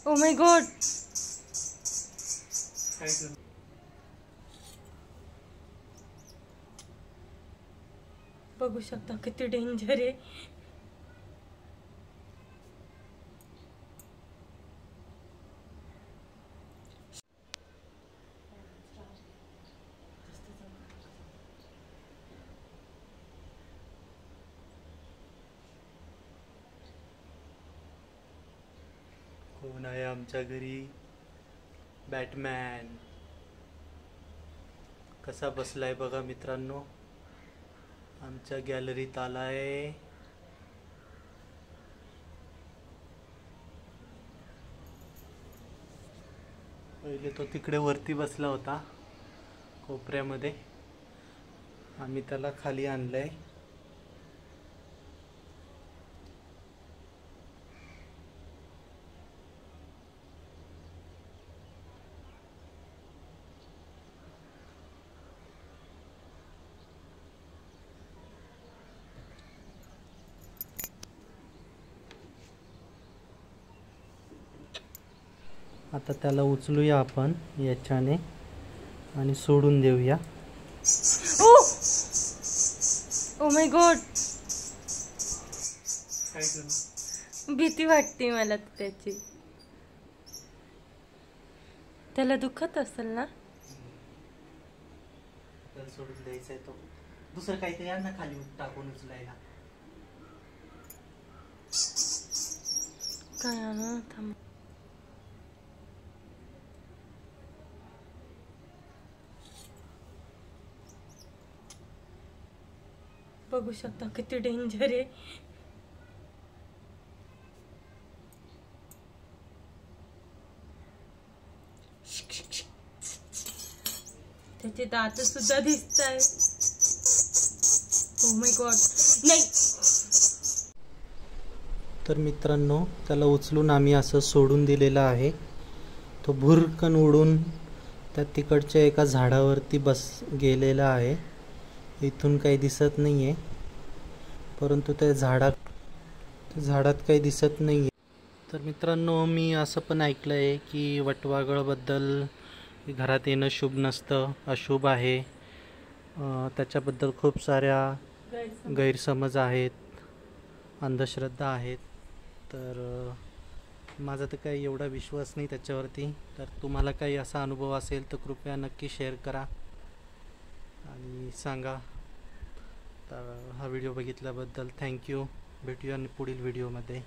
Oh my God, बघू शकता किती डेंजर आहे. कोण आहे आमच्या घरी? बॅटमॅन कसा बसलाय बघा मित्रांनो, आमच्या गॅलरीत आलाय. पहिले तो तिकडे वरती बसला होता कोपऱ्यामध्ये, आम्ही त्याला खाली आणलंय. आता त्याला उचलूया आपण याच्याने आणि सोडून देऊया. ओ माय गॉड, भीती वाटते मला त्याची. त्याला दुखत असेल ना? त्याला सोडून द्यायचंय. तो दुसरं काहीतरी आण ना खाली टाकून उचलायला. काय आणू? थांब. बघू शकता किती डेंजर आहे. त्याचे दात सुद्धा दिसत आहे. ओ माय गॉड, नाही. तर मित्रांनो, त्याला उचलून आम्ही असं सोडून दिलेलं आहे. तो भुरकन उडून त्या तिकडच्या एका झाडावरती गेलेला आहे. इथून काही दिसत नाही आहे, परंतु त्या झाडात काही दिसत नाही आहे. तर मित्रांनो, मी असं पण ऐकलं आहे की वटवाघळबद्दल घरात येणं शुभ नसतं, अशुभ आहे. त्याच्याबद्दल खूप साऱ्या गैरसमज आहेत, अंधश्रद्धा आहेत. तर माझा तर काही एवढा विश्वास नाही त्याच्यावरती. तर तुम्हाला काही असा अनुभव असेल तर कृपया नक्की शेअर करा आणि सांगा. तर हा व्हिडिओ बघितल्याबद्दल थँक्यू. भेटूया पुढील व्हिडिओमध्ये.